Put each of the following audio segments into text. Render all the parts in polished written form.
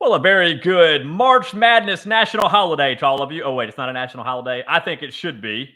Well, a very good March Madness national holiday to all of you. Oh, wait, it's not a national holiday. I think it should be.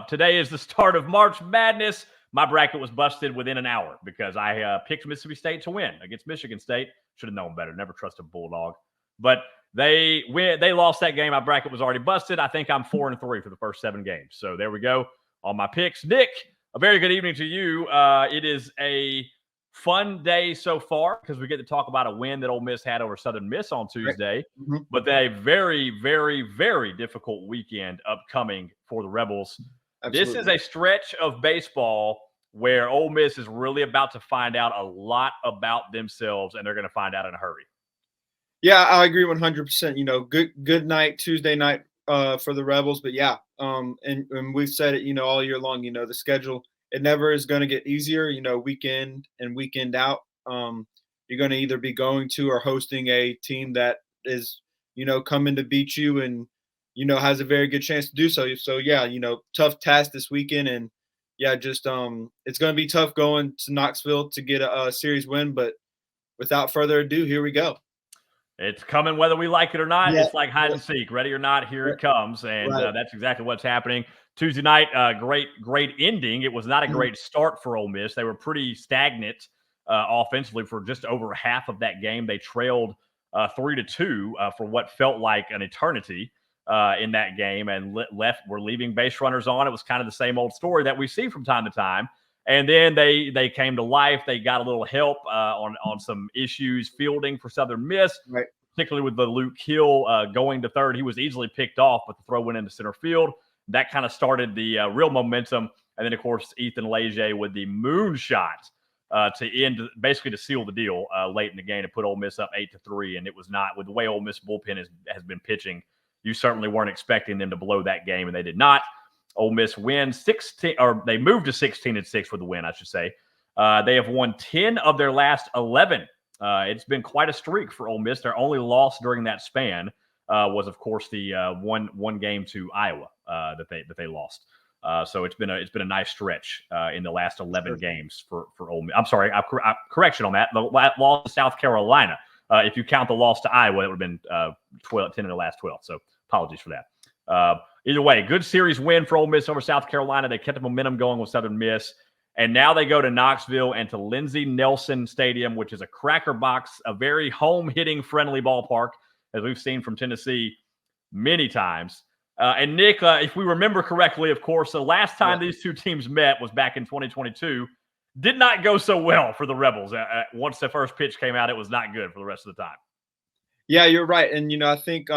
Today is the start of March Madness. My bracket was busted within an hour because I picked Mississippi State to win against Michigan State. Should have known better. Never trust a Bulldog. But they lost that game. My bracket was already busted. I think I'm 4-3 for the first 7 games. So there we go on my picks. Nick, a very good evening to you. It is a fun day so far because we get to talk about a win that Ole Miss had over Southern Miss on Tuesday, but a very, very, very difficult weekend upcoming for the Rebels. Absolutely. This is a stretch of baseball where Ole Miss is really about to find out a lot about themselves, and they're going to find out in a hurry. Yeah, I agree 100%. Good night Tuesday night for the Rebels, but yeah, and we've said it, all year long. The schedule. It never is going to get easier, week in and weekend out. You're going to either be going to or hosting a team that is, coming to beat you and, has a very good chance to do so. So, yeah, tough task this weekend. And, yeah, just it's going to be tough going to Knoxville to get a series win. But without further ado, here we go. It's coming whether we like it or not. Yeah. It's like hide and seek. Ready or not, here it comes. And that's exactly what's happening. Tuesday night, great ending. It was not a great start for Ole Miss. They were pretty stagnant offensively for just over half of that game. They trailed 3-2 for what felt like an eternity in that game, and were leaving base runners on. It was kind of the same old story that we see from time to time. And then they came to life. They got a little help on some issues fielding for Southern Miss, particularly with the Luke Hill going to third. He was easily picked off, but the throw went into center field. That kind of started the real momentum. And then, of course, Ethan Leger with the moonshot to end, basically to seal the deal late in the game to put Ole Miss up 8-3. And it was not, with the way Ole Miss bullpen has been pitching, you certainly weren't expecting them to blow that game, and they did not. Ole Miss wins 16, or they moved to 16-6 for the win, I should say. They have won 10 of their last 11. It's been quite a streak for Ole Miss. Their only loss during that span was, of course, the one game to Iowa that they lost. So it's been a nice stretch in the last 11 games for Ole Miss. I'm sorry, correction on that. The loss to South Carolina. If you count the loss to Iowa, it would have been 10 in the last 12. So apologies for that. Either way, good series win for Ole Miss over South Carolina. They kept the momentum going with Southern Miss. And now they go to Knoxville and to Lindsey Nelson Stadium, which is a cracker box, a very home-hitting friendly ballpark, as we've seen from Tennessee many times. And Nick, if we remember correctly, of course, the last time these two teams met was back in 2022. Did not go so well for the Rebels. Once the first pitch came out, it was not good for the rest of the time. Yeah, you're right. And, I think,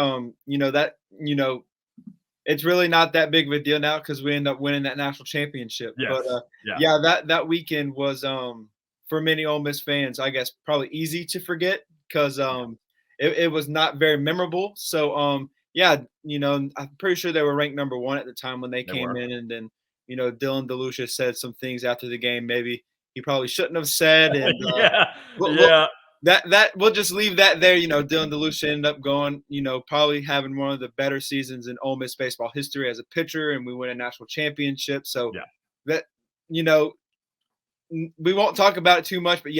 it's really not that big of a deal now because we end up winning that national championship. Yes. But, that weekend was, for many Ole Miss fans, I guess, probably easy to forget because it was not very memorable. So, I'm pretty sure they were ranked number 1 at the time when they came in. And then, Dylan DeLucia said some things after the game maybe he probably shouldn't have said. And, That we'll just leave that there. Dylan DeLucia ended up going, probably having one of the better seasons in Ole Miss baseball history as a pitcher, and we win a national championship. So that, we won't talk about it too much, but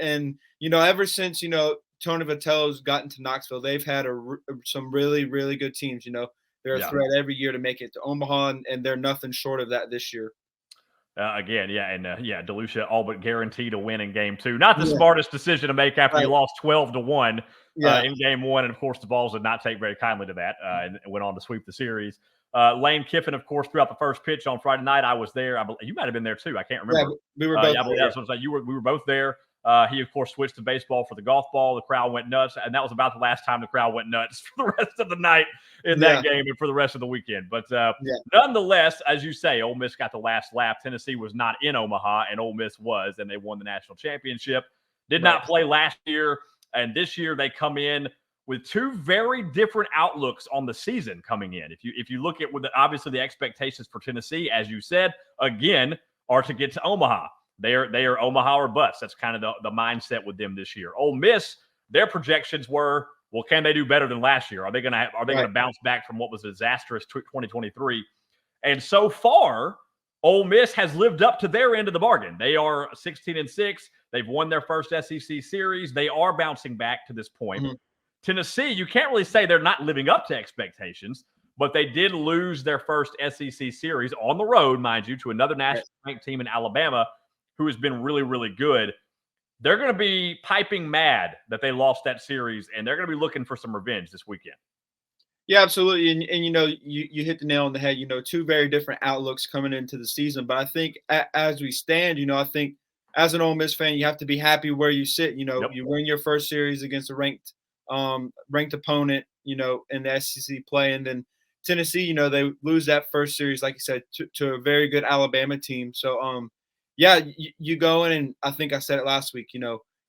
and ever since Tony Vitello's gotten to Knoxville, they've had some really, really good teams. They're a threat every year to make it to Omaha, and they're nothing short of that this year. DeLucia all but guaranteed a win in game 2. Not the smartest decision to make after you lost 12-1 in game 1. And, of course, the Vols did not take very kindly to that and went on to sweep the series. Lane Kiffin, of course, threw out the first pitch on Friday night. I was there. You might have been there, too. I can't remember. Yeah, we were both there. We were both there. He, of course, switched to baseball for the golf ball. The crowd went nuts, and that was about the last time the crowd went nuts for the rest of the night in that game and for the rest of the weekend. But nonetheless, as you say, Ole Miss got the last laugh. Tennessee was not in Omaha, and Ole Miss was, and they won the national championship. Did not play last year, and this year they come in with two very different outlooks on the season coming in. If you look at obviously the expectations for Tennessee, as you said, again, are to get to Omaha. They are Omaha or bust. That's kind of the mindset with them this year. Ole Miss, their projections were, well, can they do better than last year? Are they going to bounce back from what was a disastrous 2023? And so far, Ole Miss has lived up to their end of the bargain. They are 16-6. They've won their first SEC series. They are bouncing back to this point. Tennessee, you can't really say they're not living up to expectations, but they did lose their first SEC series on the road, mind you, to another national ranked team in Alabama who has been really, really good. They're going to be piping mad that they lost that series, and they're going to be looking for some revenge this weekend. Yeah, absolutely. And you hit the nail on the head, two very different outlooks coming into the season. But I think as we stand, I think as an Ole Miss fan, you have to be happy where you sit. Yep. You win your first series against a ranked opponent, in the SEC play. And then Tennessee, they lose that first series, like you said, to a very good Alabama team. So, yeah, you go in, and I think I said it last week,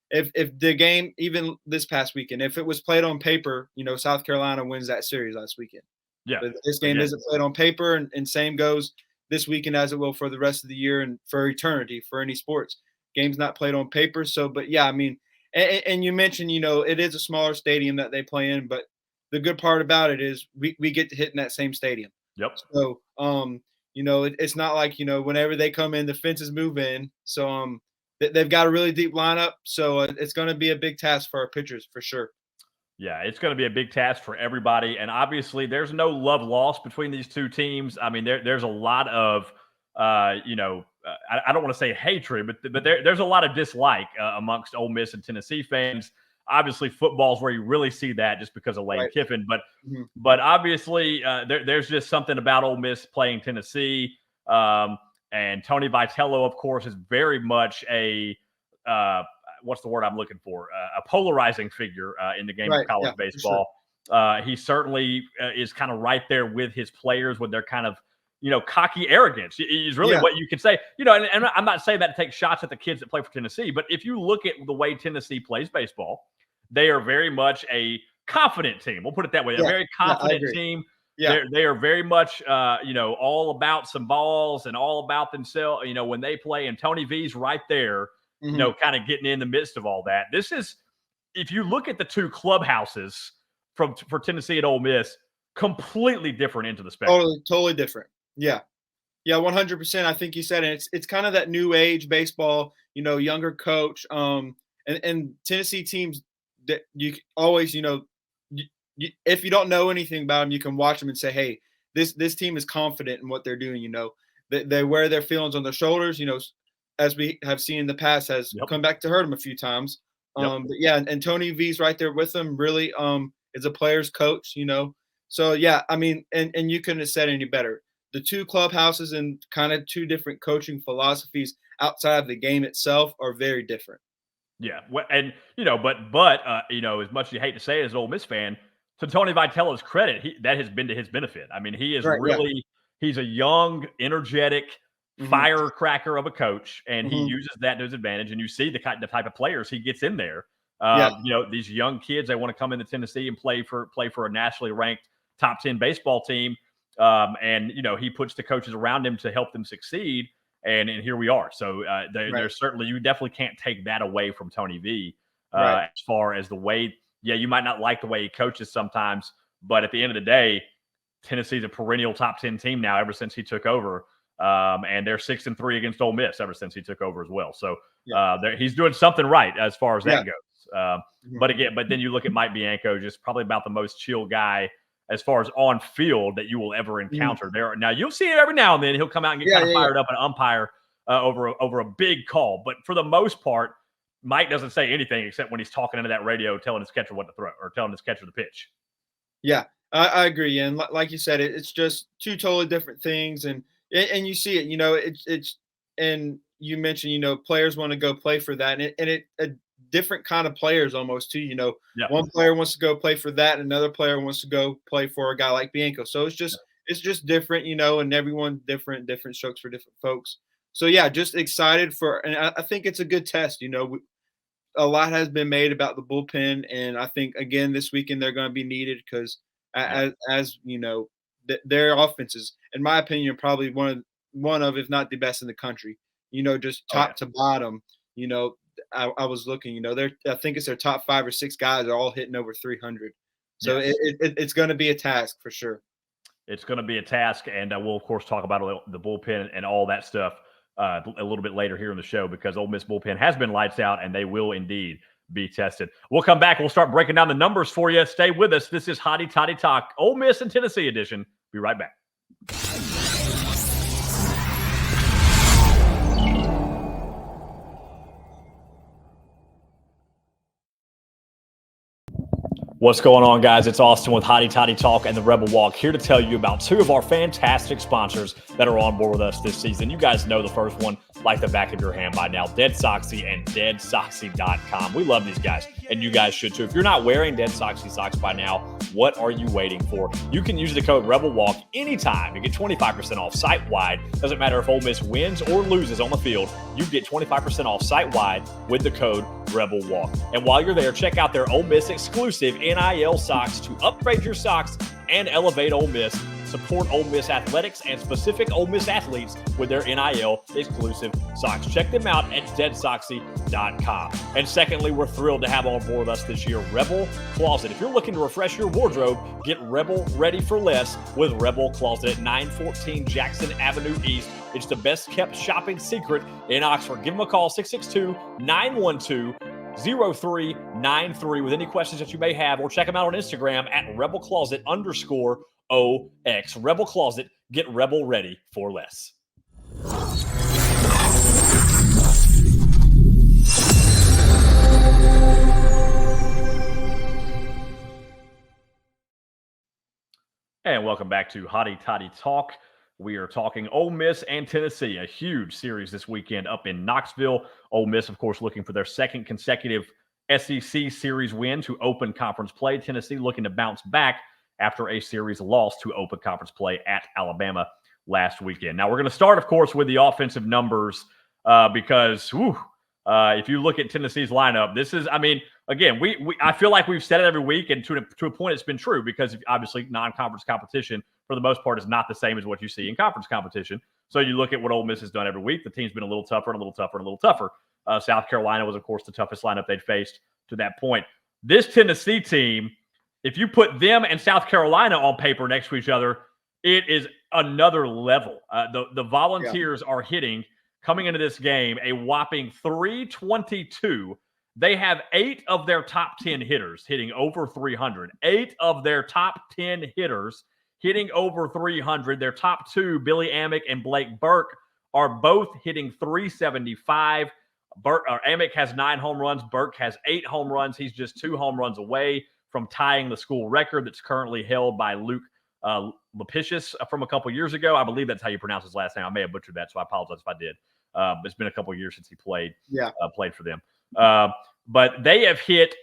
if the game, even this past weekend, if it was played on paper, South Carolina wins that series last weekend. Yeah. But this game isn't played on paper, and same goes this weekend as it will for the rest of the year and for eternity for any sports. Game's not played on paper. So, but yeah, I mean, and you mentioned, it is a smaller stadium that they play in, but the good part about it is we get to hit in that same stadium. Yep. So, it's not like, whenever they come in, the fences move in. So, they've got a really deep lineup, so it's going to be a big task for our pitchers for sure. Yeah, it's going to be a big task for everybody, and obviously there's no love lost between these two teams. I mean, there's a lot of, I don't want to say hatred, but there's a lot of dislike amongst Ole Miss and Tennessee fans. Obviously, football is where you really see that just because of Lane Kiffin, but obviously there's just something about Ole Miss playing Tennessee. And Tony Vitello, of course, is very much a what's the word I'm looking for? A polarizing figure in the game of college baseball. Sure. He certainly is kind of right there with his players with their kind of, cocky arrogance. Is really what you could say. And I'm not saying that to take shots at the kids that play for Tennessee, but if you look at the way Tennessee plays baseball, they are very much a confident team. We'll put it that way. A very confident team. Yeah. They are very much, all about some balls and all about themselves, when they play. And Tony V's right there, kind of getting in the midst of all that. This is, if you look at the two clubhouses for Tennessee and Ole Miss, completely different into the spectrum. Totally different. Yeah. Yeah, 100%. I think you said it. It's kind of that new age baseball, younger coach. And Tennessee teams that you always, if you don't know anything about them, you can watch them and say, hey, this team is confident in what they're doing. They wear their feelings on their shoulders, as we have seen in the past, has come back to hurt them a few times. But yeah, and Tony V's right there with them, really is a player's coach, So, yeah, I mean, and you couldn't have said any better. The two clubhouses and kind of two different coaching philosophies outside of the game itself are very different. Yeah, and, but as much as you hate to say it as an Ole Miss fan, to Tony Vitello's credit, that has been to his benefit. I mean, he is he's a young, energetic firecracker of a coach, and he uses that to his advantage. And you see the type of players he gets in there. These young kids, they want to come into Tennessee and play for a nationally ranked top 10 baseball team. And he puts the coaches around him to help them succeed. And here we are. So there's certainly, you definitely can't take that away from Tony V as far as the way. Yeah, you might not like the way he coaches sometimes, but at the end of the day, Tennessee's a perennial top 10 team now ever since he took over. And they're 6-3 against Ole Miss ever since he took over as well. So he's doing something right as far as that goes. But then you look at Mike Bianco, just probably about the most chill guy as far as on field that you will ever encounter there. Now you'll see it every now and then. He'll come out and get kind of fired up and umpire over a big call. But for the most part, Mike doesn't say anything except when he's talking into that radio, telling his catcher what to throw or telling his catcher the pitch. Yeah, I agree. And like you said, it's just two totally different things. And you see it, it's and you mentioned, players want to go play for that. And a different kind of players almost too, one player wants to go play for that. And another player wants to go play for a guy like Bianco. So it's just different, and everyone different strokes for different folks. So, yeah, just excited and I think it's a good test. A lot has been made about the bullpen, and I think, again, this weekend they're going to be needed because, as their offenses, in my opinion, probably one of, if not the best in the country, just top to bottom. I was looking, I think it's their top 5 or 6 guys are all hitting over 300. So it's going to be a task for sure. It's going to be a task, and we'll, of course, talk about the bullpen and all that stuff a little bit later here in the show because Ole Miss bullpen has been lights out, and they will indeed be tested. We'll come back. We'll start breaking down the numbers for you. Stay with us. This is Hotty Toddy Talk, Ole Miss and Tennessee edition. Be right back. What's going on, guys? It's Austin with Hotty Toddy Talk and the Rebel Walk, here to tell you about two of our fantastic sponsors that are on board with us this season. You guys know the first one like the back of your hand by now, Dead Soxy and DeadSoxy.com. We love these guys, and you guys should too. If you're not wearing Dead Soxy socks by now, what are you waiting for? You can use the code Rebel Walk anytime to get 25% off site-wide. Doesn't matter if Ole Miss wins or loses on the field, you get 25% off site-wide with the code Rebel Walk. And while you're there, check out their Ole Miss exclusive NIL socks to upgrade your socks and elevate Ole Miss. Support Ole Miss athletics and specific Ole Miss athletes with their NIL exclusive socks. Check them out at deadsoxy.com. And secondly, we're thrilled to have on board with us this year Rebel Closet. If you're looking to refresh your wardrobe, get Rebel ready for less with Rebel Closet at 914 Jackson Avenue East. It's the best kept shopping secret in Oxford. Give them a call, 662-912-0393 with any questions that you may have, or check them out on Instagram at rebelcloset_OX. Rebel Closet, get Rebel ready for less. And welcome back to Hotty Toddy Talk. We are talking Ole Miss and Tennessee, a huge series this weekend up in Knoxville. Ole Miss, of course, looking for their second consecutive SEC series win to open conference play. Tennessee looking to bounce back after a series loss to open conference play at Alabama last weekend. Now, we're going to start, of course, with the offensive numbers because if you look at Tennessee's lineup, this is, I mean, again, I feel like we've said it every week, and to a point it's been true because obviously non-conference competition for the most part is not the same as what you see in conference competition. So you look at what Ole Miss has done every week. The team's been a little tougher and a little tougher and a little tougher. South Carolina was, of course, the toughest lineup they'd faced to that point. This Tennessee team, if you put them and South Carolina on paper next to each other, it is another level. The Volunteers are hitting, coming into this game, a whopping 322. They have 8 of their top 10 hitters hitting over 300. 8 of their top 10 hitters hitting over 300. Their top 2, Billy Amick and Blake Burke, are both hitting 375. Amick has 9 home runs. Burke has 8 home runs. He's just 2 home runs away from tying the school record that's currently held by Luke Lapicius from a couple years ago. I believe that's how you pronounce his last name. I may have butchered that, so I apologize if I did. It's been a couple years since he played for them. But they have hit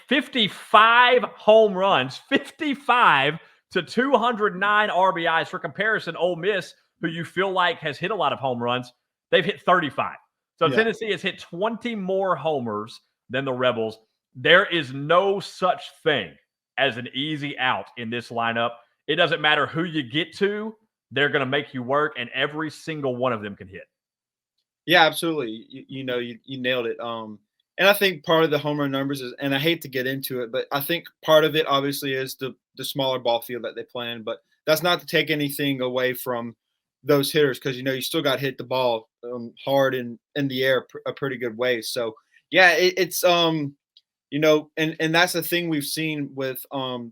55 home runs, 55 to 209 RBIs. For comparison, Ole Miss, who you feel like has hit a lot of home runs, they've hit 35. So Tennessee has hit 20 more homers than the Rebels. There is no such thing as an easy out in this lineup. It doesn't matter who you get to, they're going to make you work, and every single one of them can hit. Yeah, absolutely. You nailed it. And I think part of the home run numbers is, and I hate to get into it, but I think part of it obviously is the smaller ball field that they play in. But that's not to take anything away from those hitters because, you still got to hit the ball hard in the air a pretty good way. So, yeah, it's and that's the thing we've seen with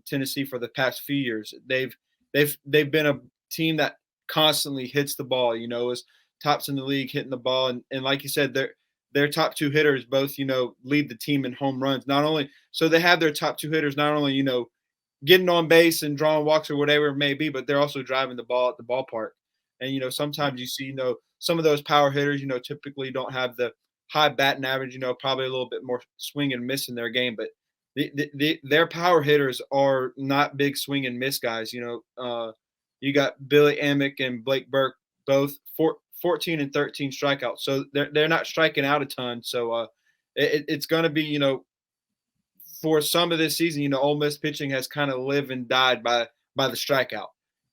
Tennessee for the past few years. They've been a team that constantly hits the ball, is tops in the league hitting the ball. And like you said, their top 2 hitters both, lead the team in home runs. So they have their top 2 hitters, not only, getting on base and drawing walks or whatever it may be, but they're also driving the ball at the ballpark. And, sometimes you see, some of those power hitters, typically don't have the high batting average, probably a little bit more swing and miss in their game, but their power hitters are not big swing and miss guys. You got Billy Amick and Blake Burke, both 14 and 13 strikeouts. So they're not striking out a ton. So it's going to be, for some of this season, Ole Miss pitching has kind of lived and died by the strikeout.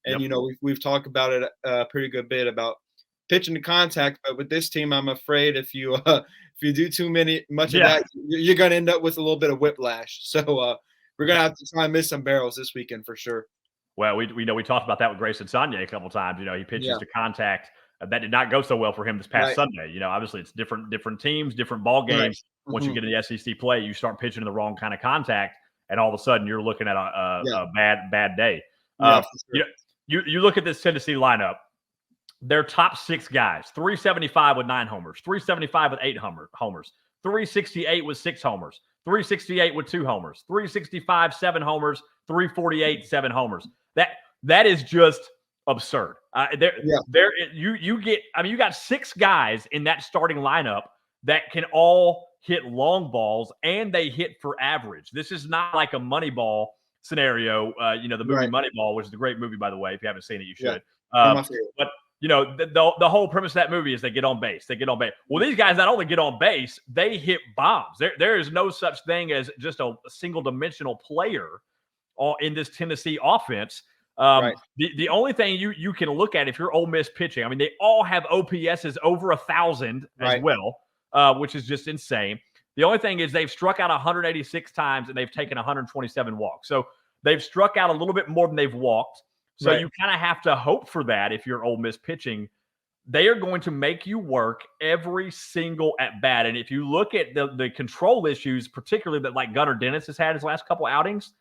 And, we've talked about it a pretty good bit about pitching to contact, but with this team, I'm afraid if you do much of that, you're going to end up with a little bit of whiplash. So we're going to have to try and miss some barrels this weekend for sure. Well, we talked about that with Grayson Sagne a couple of times. He pitches to contact That did not go so well for him this past Sunday. Obviously it's different teams, different ball games. Once you get into the SEC play, you start pitching in the wrong kind of contact, and all of a sudden you're looking at a bad day. Yeah, for sure. You look at this Tennessee lineup. Their top 6 guys: 375 with 9 homers, 375 with 8 homers, 368 with 6 homers, 368 with 2 homers, 365 7 homers, 348 7 homers. That is just absurd. You got 6 guys in that starting lineup that can all hit long balls, and they hit for average. This is not like a Moneyball scenario. The movie Moneyball, which is a great movie, by the way. If you haven't seen it, you should. But the whole premise of that movie is they get on base. Well, these guys not only get on base, they hit bombs. There is no such thing as just a single-dimensional player in this Tennessee offense. The only thing you can look at if you're Ole Miss pitching, they all have OPSs over 1,000 as well, which is just insane. The only thing is they've struck out 186 times and they've taken 127 walks. So they've struck out a little bit more than they've walked. So you kind of have to hope for that if you're Ole Miss pitching. They are going to make you work every single at bat. And if you look at the control issues, particularly that like Gunnar Dennis has had his last couple outings,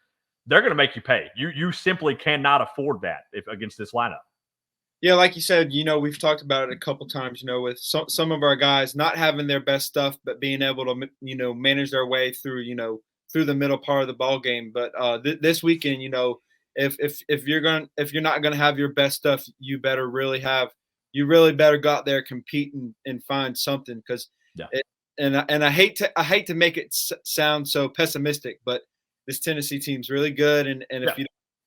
they're going to make you pay. You simply cannot afford that against this lineup. Yeah, like you said, we've talked about it a couple times, with some of our guys not having their best stuff, but being able to, manage their way through, through the middle part of the ball game. But this weekend, if you're not gonna have your best stuff, you really better go out there, compete and find something, because I hate to make it sound so pessimistic, but this Tennessee team's really good, and if you,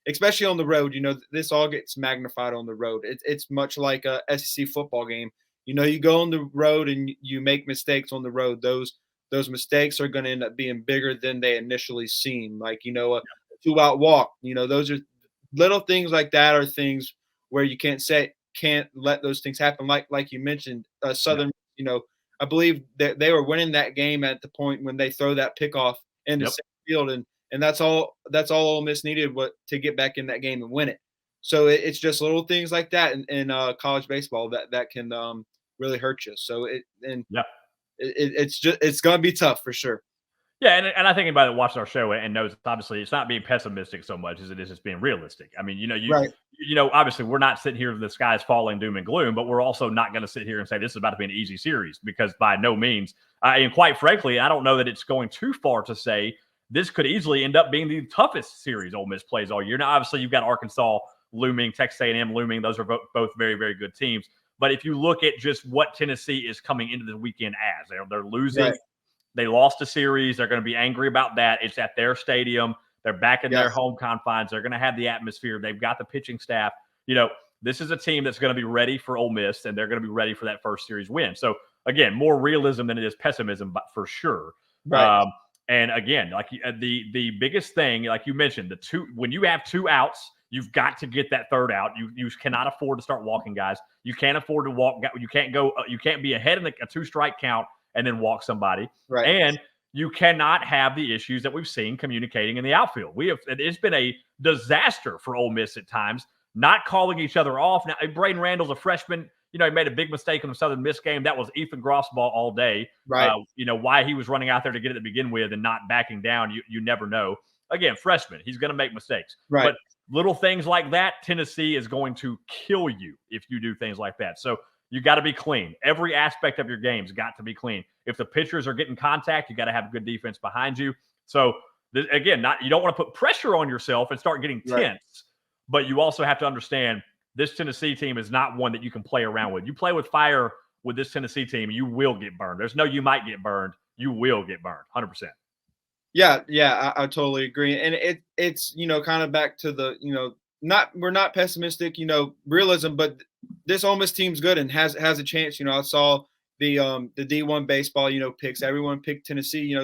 especially on the road, this all gets magnified on the road. It's much like a SEC football game. You go on the road and you make mistakes on the road. Those mistakes are going to end up being bigger than they initially seem. Like, a 2-out walk. Those are little things like that, are things where you can't let those things happen. Like you mentioned, Southern. I believe that they were winning that game at the point when they throw that pickoff into center field, and that's all Ole Miss needed to get back in that game and win it. So it's just little things like that in college baseball that can really hurt you. So it's going to be tough for sure. Yeah, and I think anybody that watches our show and knows, obviously, it's not being pessimistic so much as it is just being realistic. Obviously, we're not sitting here, the sky's falling, doom and gloom, but we're also not going to sit here and say this is about to be an easy series, because by no means, and quite frankly, I don't know that it's going too far to say this could easily end up being the toughest series Ole Miss plays all year. Now, obviously, you've got Arkansas looming, Texas A&M looming. Those are both very, very good teams. But if you look at just what Tennessee is coming into the weekend as, they're losing. Right. They lost a series. They're going to be angry about that. It's at their stadium. They're back in their home confines. They're going to have the atmosphere. They've got the pitching staff. This is a team that's going to be ready for Ole Miss, and they're going to be ready for that first series win. So, again, more realism than it is pessimism, but for sure. Right. And again, like the biggest thing, like you mentioned, when you have 2 outs, you've got to get that 3rd out. You cannot afford to start walking guys. You can't afford to walk. You can't be ahead in a 2-strike count and then walk somebody. Right. And you cannot have the issues that we've seen communicating in the outfield. It's been a disaster for Ole Miss at times, not calling each other off. Now, Braden Randall's a freshman. He made a big mistake in the Southern Miss game. That was Ethan Groff's ball all day. Right. Why he was running out there to get it to begin with and not backing down, you never know. Again, freshman, he's going to make mistakes. Right. But little things like that, Tennessee is going to kill you if you do things like that. So you got to be clean. Every aspect of your game's got to be clean. If the pitchers are getting contact, you got to have good defense behind you. So, again, you don't want to put pressure on yourself and start getting tense, but you also have to understand this Tennessee team is not one that you can play around with. You play with fire with this Tennessee team, you will get burned. There's no you might get burned. You will get burned, 100%. Yeah, I totally agree. And it's kind of back to the, we're not pessimistic, realism, but this Ole Miss team's good and has a chance. I saw the D1 baseball, picks. Everyone picked Tennessee.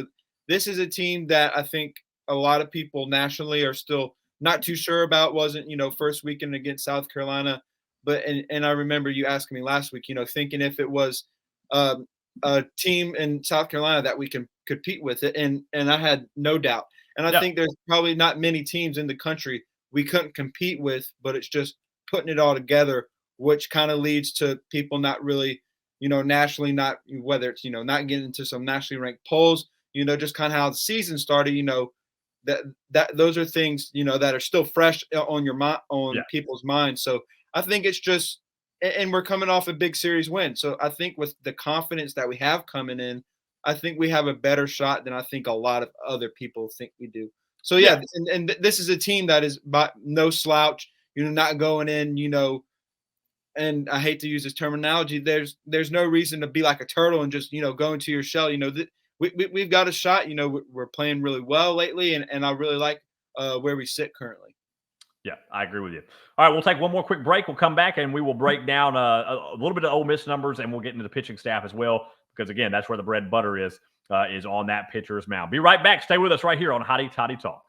This is a team that I think a lot of people nationally are still not too sure about. Wasn't, first weekend against South Carolina. But and I remember you asking me last week, thinking if it was a team in South Carolina that we can compete with it. And I had no doubt. And I think there's probably not many teams in the country we couldn't compete with, but it's just putting it all together which kind of leads to people not really, nationally, not whether it's, not getting into some nationally ranked polls, just kind of how the season started, that those are things, that are still fresh on your mind, on people's minds. So I think it's just, and we're coming off a big series win. So I think with the confidence that we have coming in, I think we have a better shot than I think a lot of other people think we do. So and this is a team that is by no slouch, not going in, and I hate to use this terminology. There's no reason to be like a turtle and just, go into your shell. We've got a shot. We're playing really well lately, and I really like where we sit currently. Yeah, I agree with you. All right, we'll take one more quick break. We'll come back and we will break down a little bit of Ole Miss numbers, and we'll get into the pitching staff as well, because again, that's where the bread and butter is on that pitcher's mound. Be right back. Stay with us right here on Hotty Toddy Talk.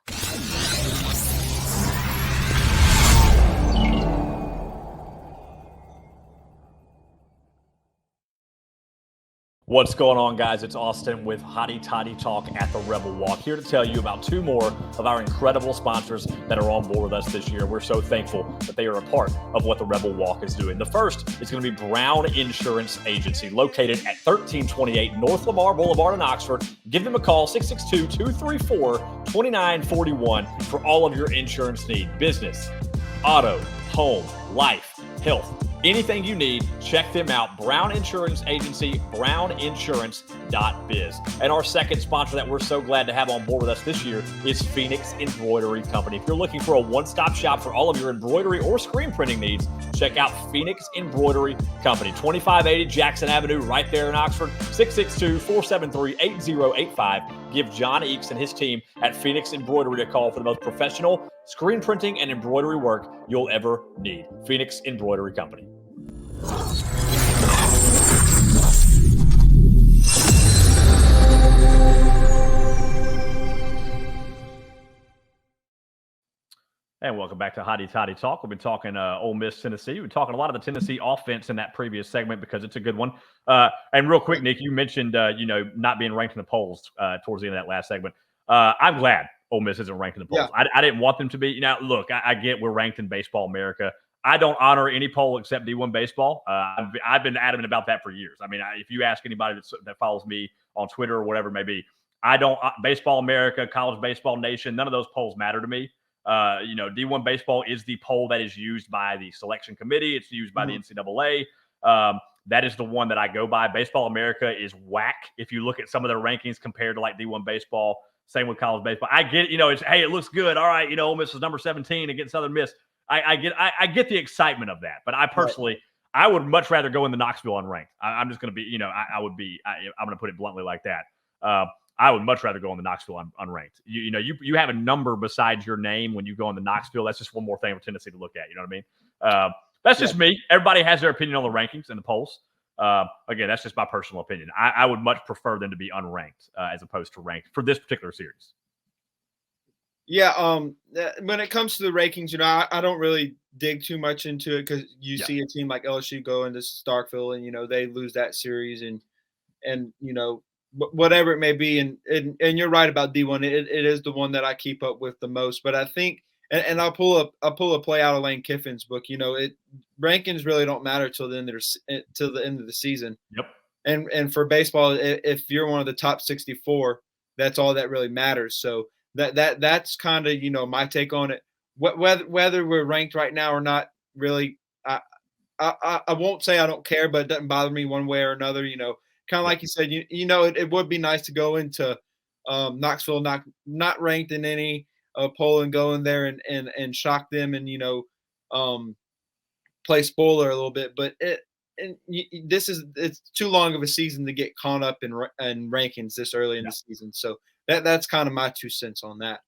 What's going on, guys? It's Austin with Hotty Toddy Talk at the Rebel Walk, here to tell you about two more of our incredible sponsors that are on board with us this year. We're so thankful that they are a part of what the Rebel Walk is doing. The first is going to be Brown Insurance Agency, located at 1328 North Lamar Boulevard in Oxford. Give them a call, 662-234-2941, for all of your insurance needs. Business, auto, home, life, health. Anything you need, check them out. Brown Insurance Agency, browninsurance.biz. And our second sponsor that we're so glad to have on board with us this year is Phoenix Embroidery Company. If you're looking for a one-stop shop for all of your embroidery or screen printing needs, check out Phoenix Embroidery Company, 2580 Jackson Avenue, right there in Oxford, 662-473-8085. Give John Eakes and his team at Phoenix Embroidery a call for the most professional screen printing and embroidery work you'll ever need. Phoenix Embroidery Company. And welcome back to Hotty Toddy Talk. We've been talking Ole Miss, Tennessee. We've been talking a lot of the Tennessee offense in that previous segment because it's a good one. And real quick, Nick, you mentioned not being ranked in the polls towards the end of that last segment. I'm glad Ole Miss isn't ranked in the polls. I didn't want them to be. Look, I get we're ranked in Baseball America. I don't honor any poll except D1 Baseball. I've been adamant about that for years. I mean, if you ask anybody that follows me on Twitter or whatever it may be, I don't Baseball America, College Baseball Nation, none of those polls matter to me. D1 Baseball is the poll that is used by the selection committee. It's used by the NCAA. That is the one that I go by. Baseball America is whack if you look at some of their rankings compared to like D1 Baseball. Same with college baseball. I get, it's, hey, it looks good. All right, Ole Miss is number 17 against Southern Miss. I get the excitement of that. But I personally, I would much rather go in the Knoxville unranked. I'm just going to be, I'm going to put it bluntly like that. I would much rather go on the Knoxville unranked. You have a number besides your name when you go on the Knoxville. That's just one more thing for Tennessee to look at. You know what I mean? That's just me. Everybody has their opinion on the rankings and the polls. Again, that's just my personal opinion. I would much prefer them to be unranked as opposed to ranked for this particular series. Yeah. When it comes to the rankings, I don't really dig too much into it because you see a team like LSU go into Starkville and, they lose that series and whatever it may be. And you're right about D1. It is the one that I keep up with the most. But I think, and I'll pull a play out of Lane Kiffin's book. Rankings really don't matter till the end of the season. Yep. And for baseball, if you're one of the top 64, that's all that really matters. So that's kind of my take on it. Whether we're ranked right now or not, really, I won't say I don't care, but it doesn't bother me one way or another. Kind of like you said, it would be nice to go into Knoxville not ranked in any poll and go in there and shock them and play spoiler a little bit. But it's too long of a season to get caught up in rankings this early in the season. So that's kind of my 2 cents on that.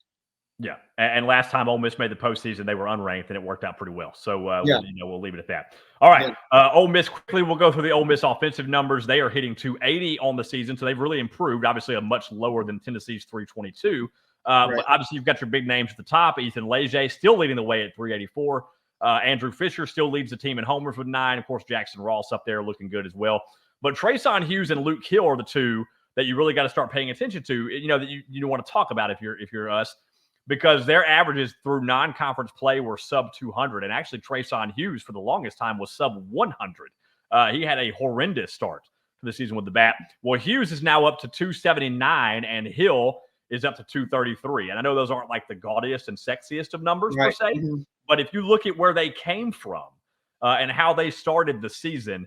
Yeah, and last time Ole Miss made the postseason, they were unranked, and it worked out pretty well. So we'll leave it at that. All right, Ole Miss, quickly we'll go through the Ole Miss offensive numbers. They are hitting 280 on the season, so they've really improved. Obviously, a much lower than Tennessee's 322. But obviously, you've got your big names at the top. Ethan Leger still leading the way at 384. Andrew Fisher still leads the team in homers with 9. Of course, Jackson Ross up there looking good as well. But Trayson Hughes and Luke Hill are the two that you really got to start paying attention to. That you want to talk about if you're us. because their averages through non-conference play were sub 200. And actually, Trason Hughes for the longest time was sub 100. He had a horrendous start to the season with the bat. Well, Hughes is now up to 279, and Hill is up to 233. And I know those aren't like the gaudiest and sexiest of numbers per se, but if you look at where they came from and how they started the season,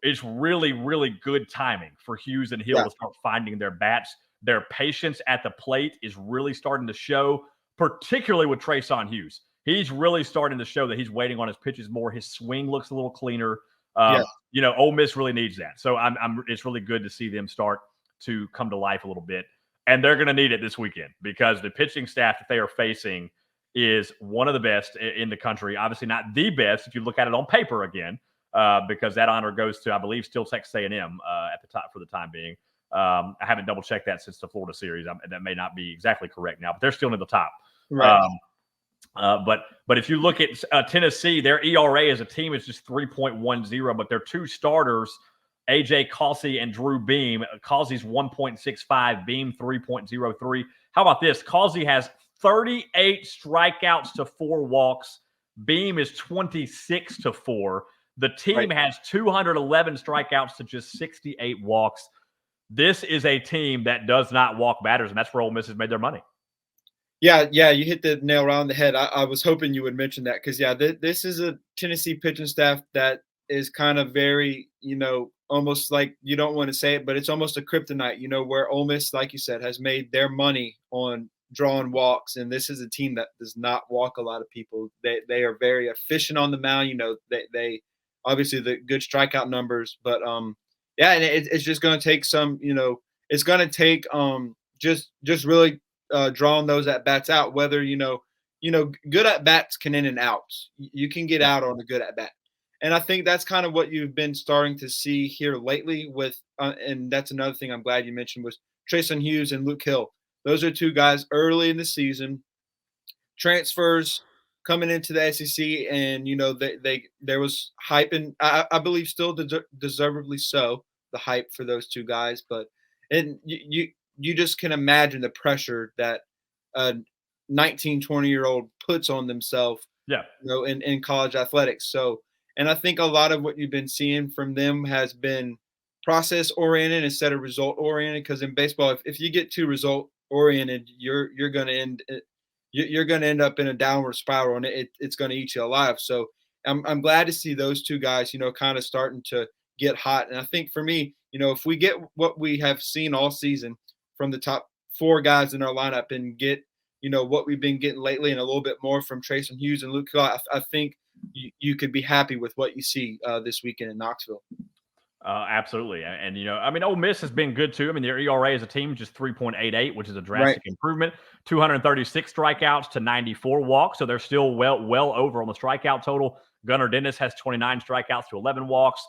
it's really, really good timing for Hughes and Hill to start finding their bats. Their patience at the plate is really starting to show, particularly with Trason Hughes. He's really starting to show that he's waiting on his pitches more. His swing looks a little cleaner. You know, Ole Miss really needs that. So it's really good to see them start to come to life a little bit. And they're going to need it this weekend because the pitching staff that they are facing is one of the best in the country. Obviously not the best if you look at it on paper again, because that honor goes to, I believe, still Texas A&M at the top for the time being. I haven't double checked that since the Florida series. That may not be exactly correct now, but they're still in the top. Right. But if you look at Tennessee, their ERA as a team is just 3.10, but their two starters, AJ Causey and Drew Beam. Causey's 1.65, Beam 3.03. How about this? Causey has 38 strikeouts to 4 walks. Beam is 26 to 4. The team has 211 strikeouts to just 68 walks. This is a team that does not walk batters, and that's where Ole Miss has made their money. Yeah, you hit the nail right on the head. I was hoping you would mention that because, this is a Tennessee pitching staff that is kind of very, almost like, you don't want to say it, but it's almost a kryptonite, where Ole Miss, like you said, has made their money on drawing walks. And this is a team that does not walk a lot of people. They are very efficient on the mound. They obviously the good strikeout numbers, but and it's just going to take some, it's going to take just really drawing those at bats out, whether, good at bats can in and outs. You can get out on a good at bat. And I think that's kind of what you've been starting to see here lately with, and that's another thing I'm glad you mentioned was Trason Hughes and Luke Hill. Those are two guys early in the season, transfers coming into the SEC, and there was hype, and I believe still deservedly so, the hype for those two guys. But you just can imagine the pressure that a 19, 20-year-old puts on themselves, in college athletics. So, and I think a lot of what you've been seeing from them has been process oriented instead of result oriented. Because in baseball, if you get too result oriented, you're going to end up in a downward spiral, and it's going to eat you alive. So I'm glad to see those two guys, kind of starting to get hot. And I think for me, if we get what we have seen all season from the top 4 guys in our lineup and get, what we've been getting lately and a little bit more from Trason Hughes and Luke Hill, I think you could be happy with what you see this weekend in Knoxville. Absolutely. And, Ole Miss has been good too. I mean, their ERA as a team just 3.88, which is a drastic improvement. 236 strikeouts to 94 walks. So they're still well over on the strikeout total. Gunnar Dennis has 29 strikeouts to 11 walks.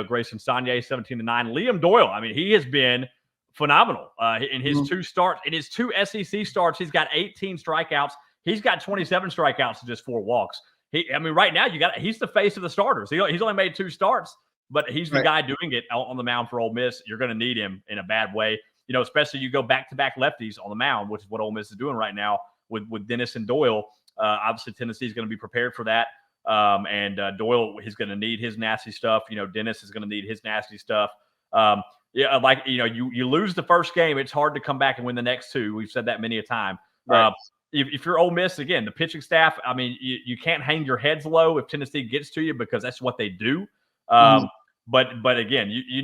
Grayson Sagne, 17 to 9. Liam Doyle, I mean, he has been phenomenal in his 2 starts. In his 2 SEC starts, he's got 18 strikeouts. He's got 27 strikeouts to just 4 walks. Right now, he's the face of the starters. He's only made 2 starts. But he's the guy doing it on the mound for Ole Miss. You're going to need him in a bad way, especially you go back-to-back lefties on the mound, which is what Ole Miss is doing right now with Dennis and Doyle. Obviously, Tennessee is going to be prepared for that. And Doyle is going to need his nasty stuff. Dennis is going to need his nasty stuff. You lose the first game, it's hard to come back and win the next 2. We've said that many a time. Right. If you're Ole Miss, again, the pitching staff, you can't hang your heads low if Tennessee gets to you because that's what they do. But again, you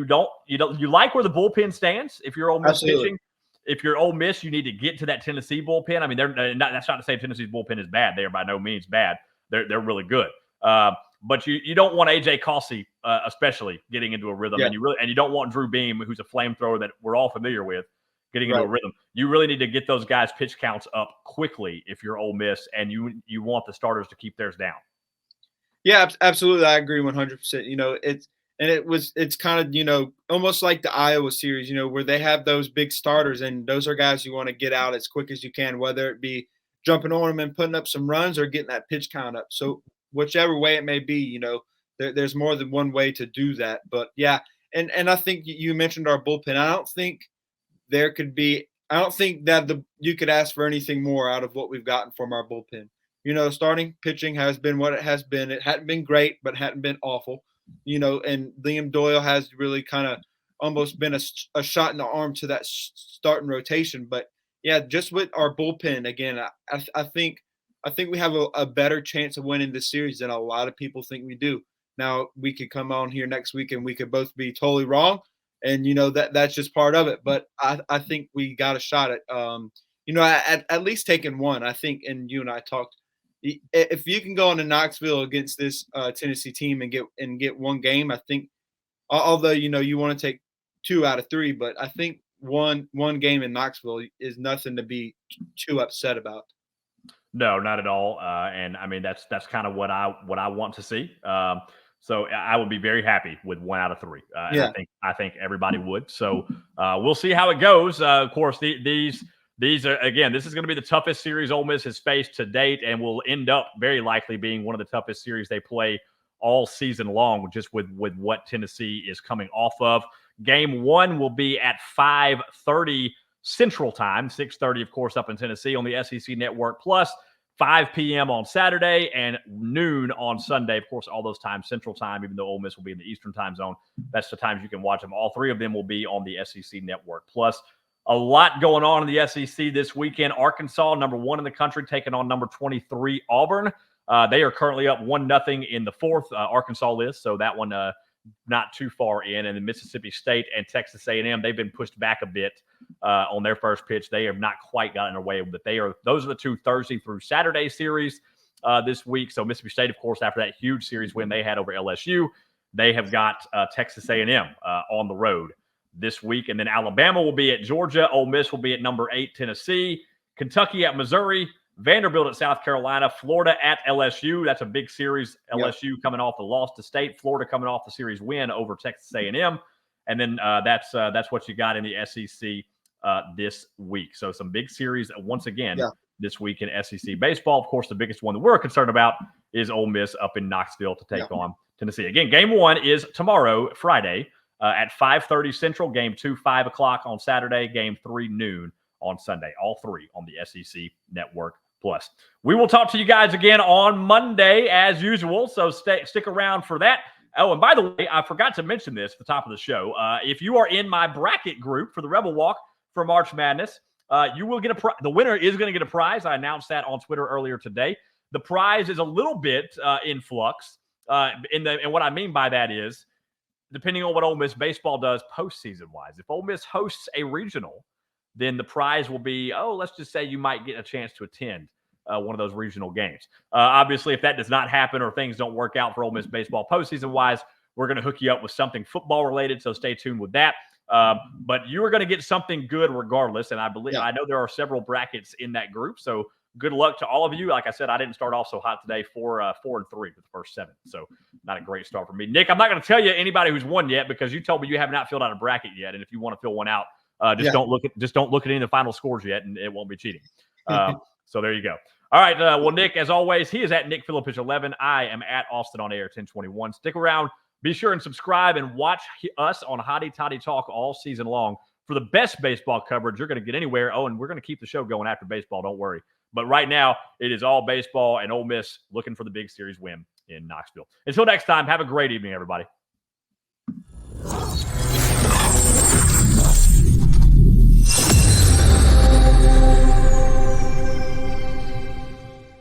like where the bullpen stands. If you're Ole Miss pitching, if you're Ole Miss, you need to get to that Tennessee bullpen. That's not to say Tennessee's bullpen is bad. They are by no means bad. They're really good. But you don't want AJ Causey, especially getting into a rhythm, and you don't want Drew Beam, who's a flamethrower that we're all familiar with, getting into a rhythm. You really need to get those guys' pitch counts up quickly if you're Ole Miss, and you want the starters to keep theirs down. Yeah, absolutely. I agree 100%. It's kind of, almost like the Iowa series, where they have those big starters, and those are guys you want to get out as quick as you can, whether it be jumping on them and putting up some runs or getting that pitch count up. So whichever way it may be, there's more than one way to do that. But yeah, and I think you mentioned our bullpen. I don't think there could be I don't think that you could ask for anything more out of what we've gotten from our bullpen. Starting pitching has been what it has been. It hadn't been great, but hadn't been awful. And Liam Doyle has really kind of almost been a shot in the arm to that starting rotation. But yeah, just with our bullpen again, I think we have a better chance of winning this series than a lot of people think we do. Now we could come on here next week and we could both be totally wrong, and that's just part of it. But I think we got a shot at at least taking one. I think, and you and I talked. If you can go into Knoxville against this Tennessee team and get one game, I think, although you want to take 2 out of 3, but I think one game in Knoxville is nothing to be too upset about. No, not at all. And I mean that's kind of what I want to see. So I would be very happy with 1 out of 3. Yeah. I think everybody would. So we'll see how it goes. Of course, these are, again, this is going to be the toughest series Ole Miss has faced to date, and will end up very likely being one of the toughest series they play all season long, just with what Tennessee is coming off of. Game 1 will be at 5:30 Central Time, 6:30, of course, up in Tennessee on the SEC Network, plus 5 p.m. on Saturday and noon on Sunday. Of course, all those times Central Time, even though Ole Miss will be in the Eastern Time Zone. That's the times you can watch them. All 3 of them will be on the SEC Network. Plus, a lot going on in the SEC this weekend. Arkansas, number 1 in the country, taking on number 23 Auburn. They are currently up 1-0 in the 4th. Arkansas is, so that one not too far in. And then Mississippi State and Texas A&M, they've been pushed back a bit on their first pitch. They have not quite gotten away, but those are the 2 Thursday through Saturday series this week. So Mississippi State, of course, after that huge series win they had over LSU, they have got Texas A&M on the road this week. And then Alabama will be at Georgia. Ole Miss will be at number 8 Tennessee. Kentucky at Missouri. Vanderbilt at South Carolina. Florida at LSU. That's a big series. LSU coming off the loss to State. Florida coming off the series win over Texas A&M. And then that's what you got in the SEC this week. So some big series once again this week in SEC baseball. Of course, the biggest one that we're concerned about is Ole Miss up in Knoxville to take on Tennessee. Again, game 1 is tomorrow, Friday, at 5:30 Central. Game 2, 5 o'clock on Saturday. Game 3, noon on Sunday. All 3 on the SEC Network Plus. We will talk to you guys again on Monday as usual, so stick around for that. Oh, and by the way, I forgot to mention this at the top of the show. If you are in my bracket group for the Rebel Walk for March Madness, you will get the winner is going to get a prize. I announced that on Twitter earlier today. The prize is a little bit in flux. And what I mean by that is, depending on what Ole Miss baseball does postseason-wise. If Ole Miss hosts a regional, then the prize will be, let's just say you might get a chance to attend one of those regional games. Obviously, if that does not happen or things don't work out for Ole Miss baseball postseason-wise, we're going to hook you up with something football-related, so stay tuned with that. But you are going to get something good regardless, and I know there are several brackets in that group, so good luck to all of you. Like I said, I didn't start off so hot today, 4-3 for the first 7. So not a great start for me. Nick, I'm not going to tell you anybody who's won yet because you told me you have not filled out a bracket yet. And if you want to fill one out, don't look at any of the final scores yet, and it won't be cheating. So there you go. All right. Well, Nick, as always, he is at Nick Philippich 11. I am at Austin on Air 1021. Stick around. Be sure and subscribe and watch us on Hotty Toddy Talk all season long for the best baseball coverage you're going to get anywhere. Oh, and we're going to keep the show going after baseball. Don't worry. But right now, it is all baseball and Ole Miss looking for the big series win in Knoxville. Until next time, have a great evening, everybody.